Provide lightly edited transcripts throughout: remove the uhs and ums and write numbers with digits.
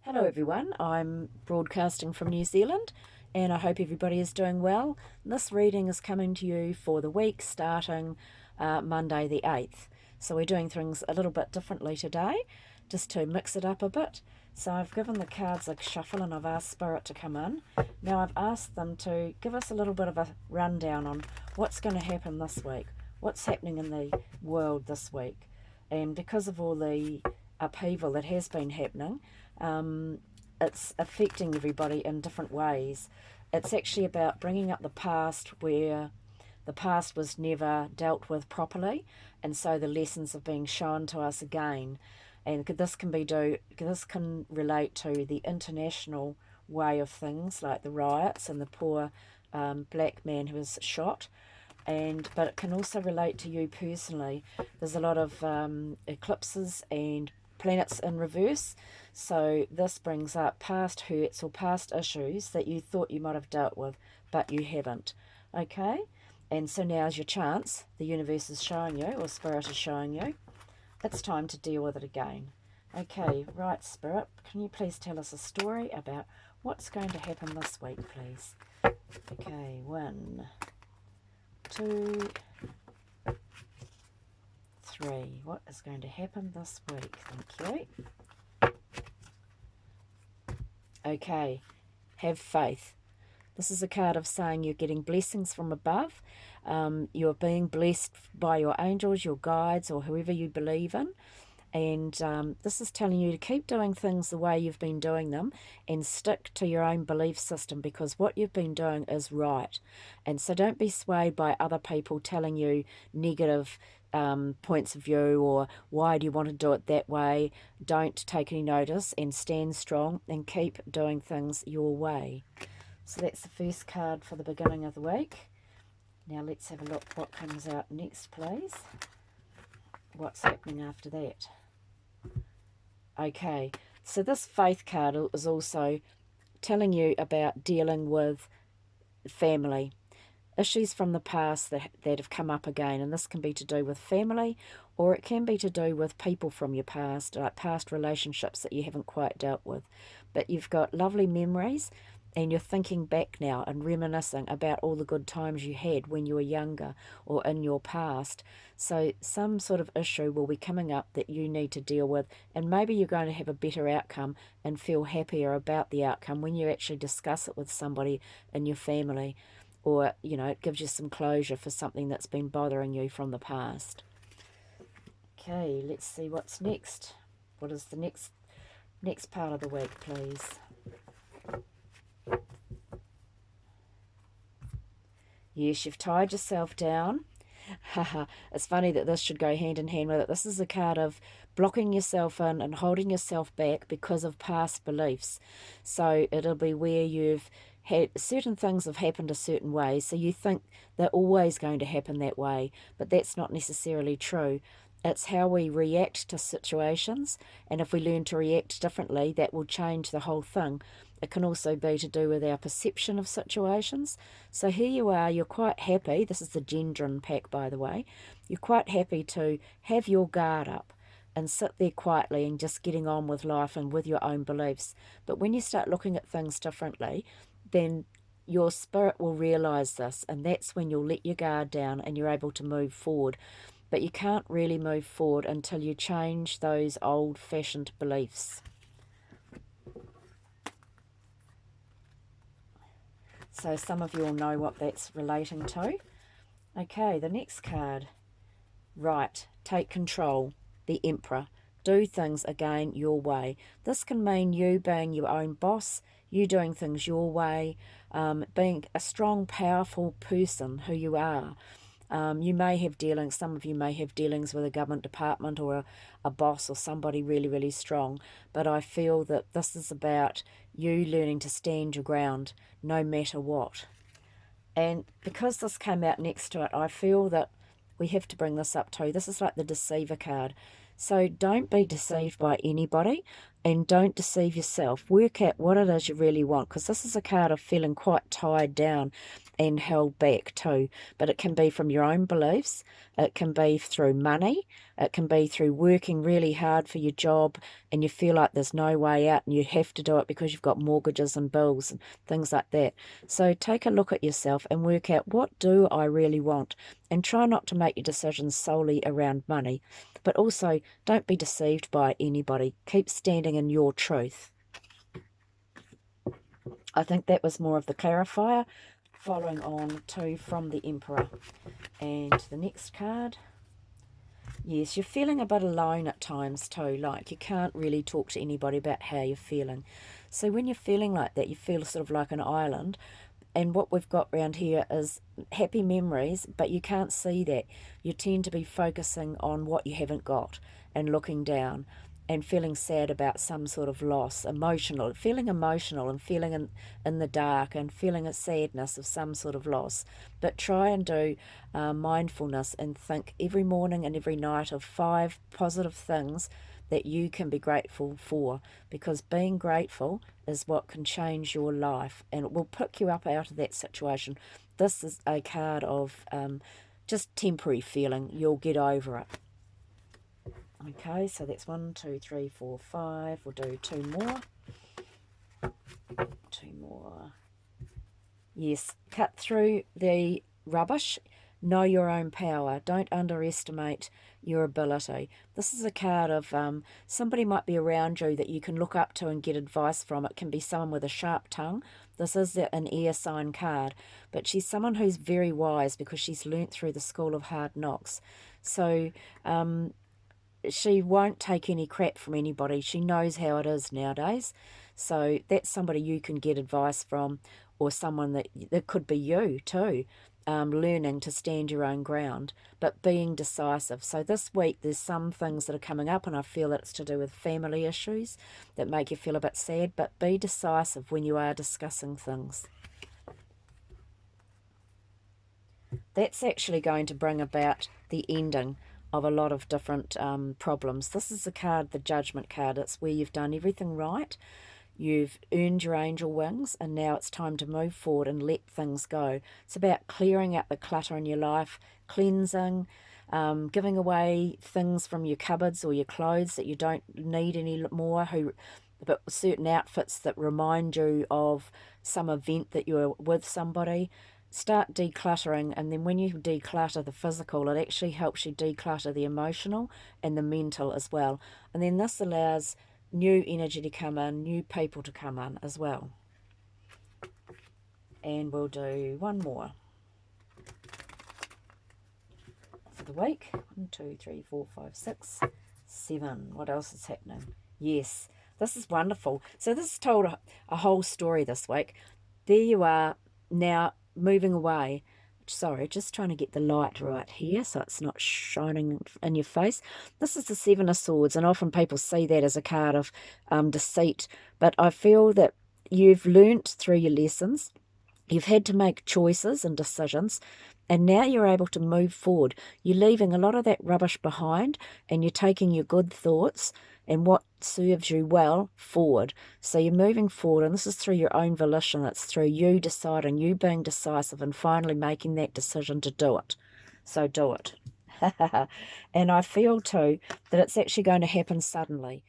Hello everyone, I'm broadcasting from New Zealand and I hope everybody is doing well. This reading is coming to you for the week starting Monday the 8th. So we're doing things a little bit differently today, just to mix it up a bit. So I've given the cards a shuffle and I've asked Spirit to come in. Now I've asked them to give us a little bit of a rundown on what's going to happen this week, what's happening in the world this week. And because of all the upheaval that has been happening, it's affecting everybody in different ways. It's actually about bringing up the past where the past was never dealt with properly, and so the lessons are being shown to us again. And this can relate to the international way of things, like the riots and the poor black man who was shot. But it can also relate to you personally. There's a lot of eclipses and planets in reverse, so this brings up past hurts or past issues that you thought you might have dealt with but you haven't. Okay, and so now's your chance. The universe is showing you, or Spirit is showing you, it's time to deal with it again. Okay, right, Spirit, can you please tell us a story about what's going to happen this week, please? Okay, 1, 2, 3. What is going to happen this week? Thank you. Okay, have faith. This is a card of saying you're getting blessings from above. You're being blessed by your angels, your guides, or whoever you believe in. And this is telling you to keep doing things the way you've been doing them and stick to your own belief system, because what you've been doing is right. And so don't be swayed by other people telling you negative points of view, or why do you want to do it that way. Don't take any notice and stand strong and keep doing things your way. So that's the first card for the beginning of the week. Now let's have a look what comes out next, please. What's happening after that? Okay, so this faith card is also telling you about dealing with family. Issues from the past that have come up again, and this can be to do with family, or it can be to do with people from your past, like past relationships that you haven't quite dealt with. But you've got lovely memories, and you're thinking back now and reminiscing about all the good times you had when you were younger or in your past. So some sort of issue will be coming up that you need to deal with, and maybe you're going to have a better outcome and feel happier about the outcome when you actually discuss it with somebody in your family, or, you know, it gives you some closure for something that's been bothering you from the past. Okay, let's see what's next. What is the next part of the week, please? Yes, you've tied yourself down. Haha, it's funny that this should go hand in hand with it. This is a card of blocking yourself in and holding yourself back because of past beliefs. So it'll be where you've had certain things have happened a certain way, so you think they're always going to happen that way, but that's not necessarily true. It's how we react to situations, and if we learn to react differently, that will change the whole thing. It can also be to do with our perception of situations. So here you are, you're quite happy. This is the Gendron pack, by the way. You're quite happy to have your guard up and sit there quietly and just getting on with life and with your own beliefs. But when you start looking at things differently, then your spirit will realize this, and that's when you'll let your guard down and you're able to move forward. But you can't really move forward until you change those old-fashioned beliefs. So some of you will know what that's relating to. Okay, the next card. Right, take control. The Emperor. Do things again your way. This can mean you being your own boss, you doing things your way, being a strong, powerful person who you are. You may have dealings, some of you may have dealings with a government department or a boss or somebody really, really strong. But I feel that this is about you learning to stand your ground no matter what. And because this came out next to it, I feel that we have to bring this up too. This is like the Deceiver card. So don't be deceived by anybody. and don't deceive yourself. Work out what it is you really want, because this is a card of feeling quite tied down and held back too. But it can be from your own beliefs, it can be through money, it can be through working really hard for your job and you feel like there's no way out and you have to do it because you've got mortgages and bills and things like that. So take a look at yourself and work out, what do I really want? And try not to make your decisions solely around money. But also, don't be deceived by anybody. Keep standing in your truth. I think that was more of the clarifier, following on to from the Emperor. And the next card. Yes, you're feeling a bit alone at times too, like you can't really talk to anybody about how you're feeling. So when you're feeling like that, you feel sort of like an island. And what we've got around here is happy memories, but you can't see that. You tend to be focusing on what you haven't got and looking down and feeling sad about some sort of loss, feeling emotional and feeling in the dark and feeling a sadness of some sort of loss. But try and do mindfulness and think every morning and every night of 5 positive things that you can be grateful for, because being grateful is what can change your life and it will pick you up out of that situation. This is a card of just temporary feeling. You'll get over it. Okay, so that's 1, 2, 3, 4, 5. We'll do 2 more. 2 more. Yes, cut through the rubbish. Know your own power. Don't underestimate your ability. This is a card of somebody might be around you that you can look up to and get advice from. It can be someone with a sharp tongue. This is an air sign card, but she's someone who's very wise because she's learnt through the school of hard knocks. So she won't take any crap from anybody. She knows how it is nowadays. So that's somebody you can get advice from, or someone that could be you too, learning to stand your own ground, but being decisive. So this week there's some things that are coming up, and I feel that it's to do with family issues that make you feel a bit sad, but be decisive when you are discussing things. That's actually going to bring about the ending of a lot of different problems. This is the card, the Judgment card. It's where you've done everything right. You've earned your angel wings, and now it's time to move forward and let things go. It's about clearing out the clutter in your life, cleansing, giving away things from your cupboards or your clothes that you don't need anymore, but certain outfits that remind you of some event that you're with somebody. Start decluttering, and then when you declutter the physical, it actually helps you declutter the emotional and the mental as well. And then this allows new energy to come in, new people to come in as well. And we'll do 1 more for the week. 1, 2, 3, 4, 5, 6, 7. What else is happening? Yes, this is wonderful. So this is told a whole story this week. There you are now, moving away. Sorry, just trying to get the light right here so it's not shining in your face. This is the 7 of Swords, and often people see that as a card of deceit, but I feel that you've learnt through your lessons. You've had to make choices and decisions, and now you're able to move forward. You're leaving a lot of that rubbish behind, and you're taking your good thoughts and what serves you well forward. So you're moving forward, and this is through your own volition. It's through you deciding, you being decisive, and finally making that decision to do it. So do it. And I feel too that it's actually going to happen suddenly.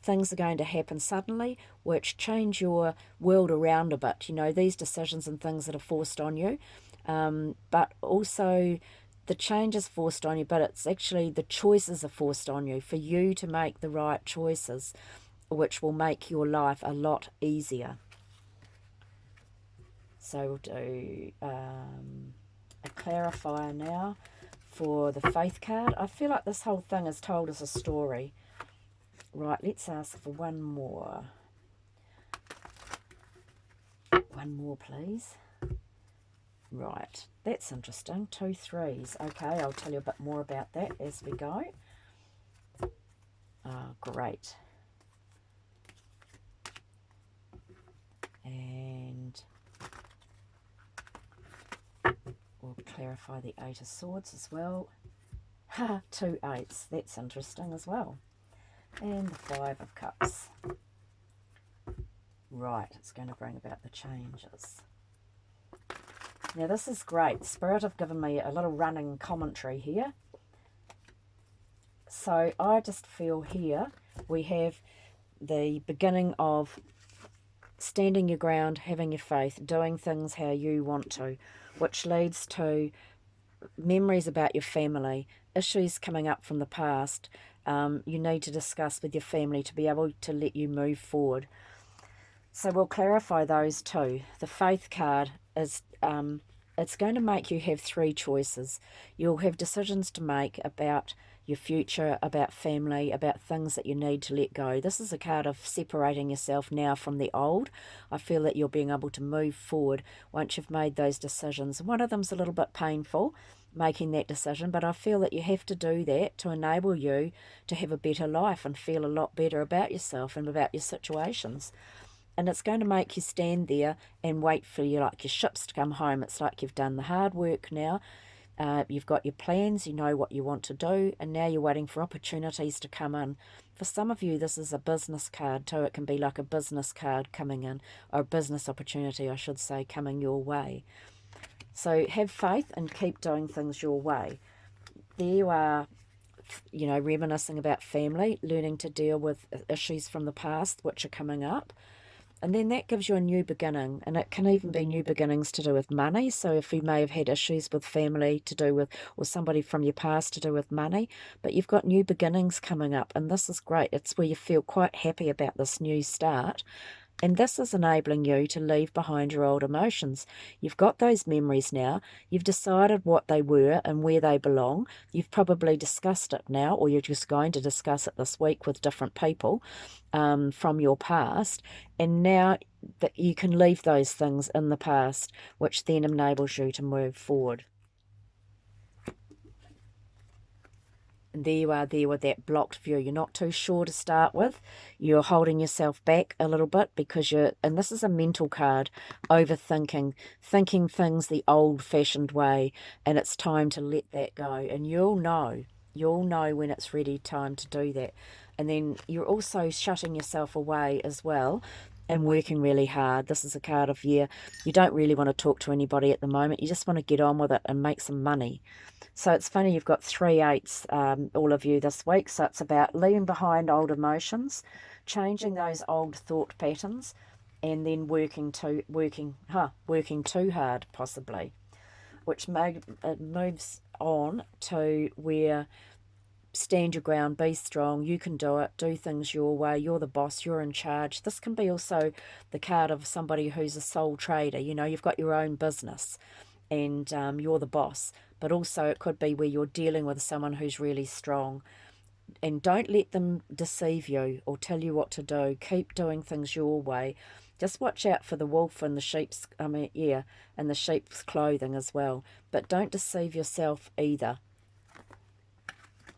Things are going to happen suddenly, which change your world around a bit. You know, these decisions and things that are forced on you, but also the change is forced on you, but it's actually the choices are forced on you for you to make the right choices, which will make your life a lot easier. So we'll do a clarifier now for the Faith card. I feel like this whole thing is told as a story. Right, let's ask for 1 more. 1 more, please. Right, that's interesting. 2 3s. Okay, I'll tell you a bit more about that as we go. Oh, great. And we'll clarify the 8 of Swords as well. Ha, 2 8s. That's interesting as well. And the Five of Cups. Right, it's going to bring about the changes. Now this is great. Spirit have given me a little running commentary here. So I just feel here we have the beginning of standing your ground, having your faith, doing things how you want to, which leads to memories about your family, issues coming up from the past. You need to discuss with your family to be able to let you move forward. So we'll clarify those too. The faith card is it's going to make you have three choices. You'll have decisions to make about your future, about family, about things that you need to let go. This is a card of separating yourself now from the old. I feel that you're being able to move forward once you've made those decisions. One of them's a little bit painful, making that decision, but I feel that you have to do that to enable you to have a better life and feel a lot better about yourself and about your situations. And it's going to make you stand there and wait for your ships to come home. It's like you've done the hard work now. You've got your plans, you know what you want to do, and now you're waiting for opportunities to come in. For some of you, this is a business card too. It can be like a business card coming in, or a business opportunity, I should say, coming your way. So have faith and keep doing things your way. There you are, reminiscing about family, learning to deal with issues from the past which are coming up. And then that gives you a new beginning, and it can even be new beginnings to do with money. So if you may have had issues with family to do with, or somebody from your past to do with money, but you've got new beginnings coming up, and this is great. It's where you feel quite happy about this new start. And this is enabling you to leave behind your old emotions. You've got those memories now. You've decided what they were and where they belong. You've probably discussed it now, or you're just going to discuss it this week with different people from your past. And now that you can leave those things in the past, which then enables you to move forward. And there you are there with that blocked view. You're not too sure to start with. You're holding yourself back a little bit because and this is a mental card, overthinking, thinking things the old-fashioned way, and it's time to let that go. And you'll know when it's ready time to do that. And then you're also shutting yourself away as well and working really hard. This is a card of you don't really want to talk to anybody at the moment. You just want to get on with it and make some money. So it's funny, you've got 3 8s, all of you this week. So it's about leaving behind old emotions, changing those old thought patterns, and then working too hard, possibly, which moves on to where stand your ground, be strong, you can do it, do things your way, you're the boss, you're in charge. This can be also the card of somebody who's a sole trader. You've got your own business and you're the boss, but also it could be where you're dealing with someone who's really strong. And don't let them deceive you or tell you what to do. Keep doing things your way. Just watch out for the wolf and the sheep's, and the sheep's clothing as well. But don't deceive yourself either.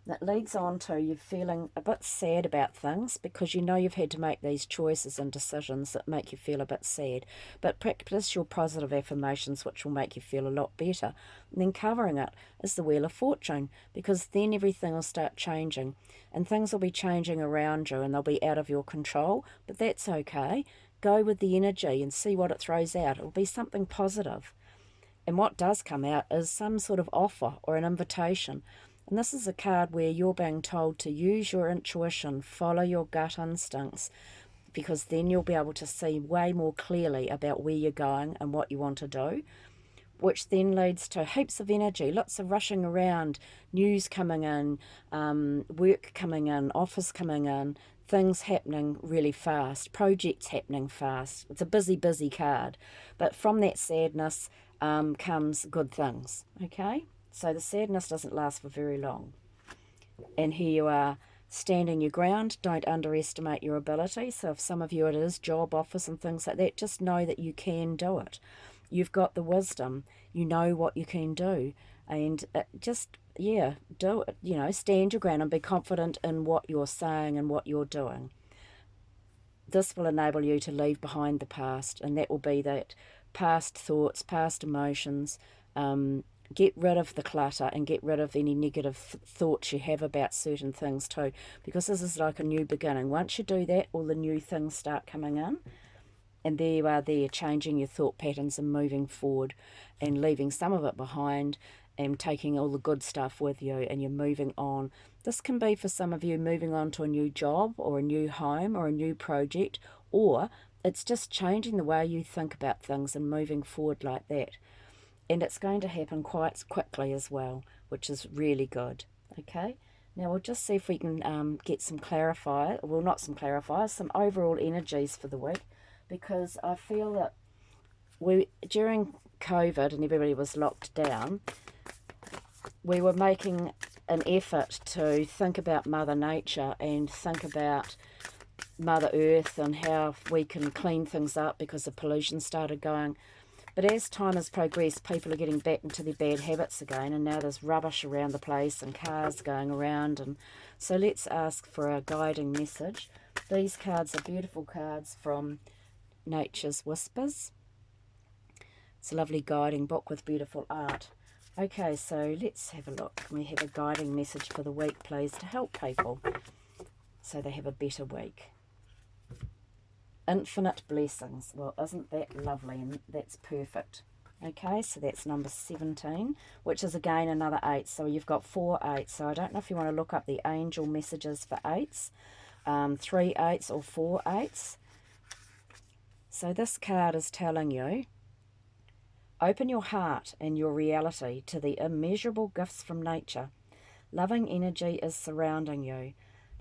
That leads on to you feeling a bit sad about things because you've had to make these choices and decisions that make you feel a bit sad. But practice your positive affirmations, which will make you feel a lot better. And then covering it is the Wheel of Fortune, because then everything will start changing and things will be changing around you and they'll be out of your control. But that's okay. Go with the energy and see what it throws out. It'll be something positive. And what does come out is some sort of offer or an invitation. And this is a card where you're being told to use your intuition, follow your gut instincts, because then you'll be able to see way more clearly about where you're going and what you want to do, which then leads to heaps of energy, lots of rushing around, news coming in, work coming in, offers coming in, things happening really fast, projects happening fast. It's a busy, busy card. But from that sadness comes good things, okay? So the sadness doesn't last for very long. And here you are, standing your ground. Don't underestimate your ability. So if some of you it is job offers and things like that, just know that you can do it. You've got the wisdom. You know what you can do. And do it. Stand your ground and be confident in what you're saying and what you're doing. This will enable you to leave behind the past, and that will be that past thoughts, past emotions, get rid of the clutter and get rid of any negative thoughts you have about certain things too, because this is like a new beginning. Once you do that, all the new things start coming in, and there you are there, changing your thought patterns and moving forward and leaving some of it behind and taking all the good stuff with you, and you're moving on. This can be for some of you moving on to a new job or a new home or a new project, or it's just changing the way you think about things and moving forward like that. And it's going to happen quite quickly as well, which is really good. Okay, now we'll just see if we can get some clarifier, well, not some clarifiers, some overall energies for the week, because I feel that during COVID and everybody was locked down, we were making an effort to think about Mother Nature and think about Mother Earth and how we can clean things up because the pollution started going. But as time has progressed, people are getting back into their bad habits again, and now there's rubbish around the place and cars going around. And so let's ask for a guiding message. These cards are beautiful cards from Nature's Whispers. It's a lovely guiding book with beautiful art. Okay, so let's have a look. Can we have a guiding message for the week, please, to help people so they have a better week? Infinite blessings. Well, isn't that lovely? And that's perfect. Okay, so that's number 17, which is again another 8. So you've got 4 8s. So I don't know if you want to look up the angel messages for 8s, 3 8s or 4 8s. So this card is telling you, open your heart and your reality to the immeasurable gifts from nature. Loving energy is surrounding you.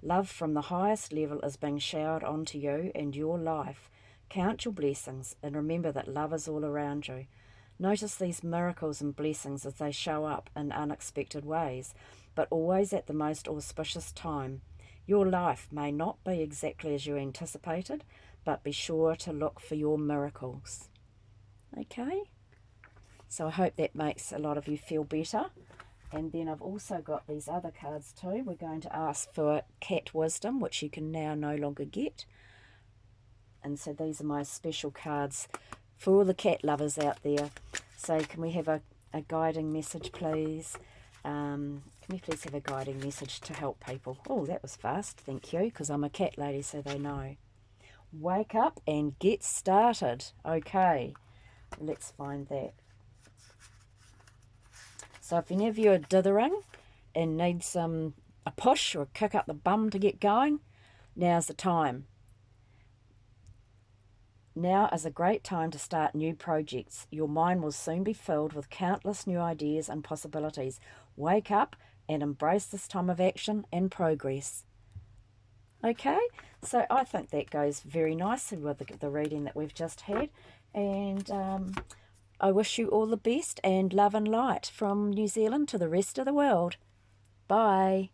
Love from the highest level is being showered onto you and your life. Count your blessings and remember that love is all around you. Notice these miracles and blessings as they show up in unexpected ways, but always at the most auspicious time. Your life may not be exactly as you anticipated, but be sure to look for your miracles. Okay? So I hope that makes a lot of you feel better. And then I've also got these other cards too. We're going to ask for cat wisdom, which you can now no longer get. And so these are my special cards for all the cat lovers out there. So can we have a guiding message, please? Can we please have a guiding message to help people? Oh, that was fast. Thank you, because I'm a cat lady, so they know. Wake up and get started. Okay, let's find that. So if any of you are dithering and need a push or a kick up the bum to get going, now's the time. Now is a great time to start new projects. Your mind will soon be filled with countless new ideas and possibilities. Wake up and embrace this time of action and progress. Okay, so I think that goes very nicely with the reading that we've just had. And I wish you all the best and love and light from New Zealand to the rest of the world. Bye.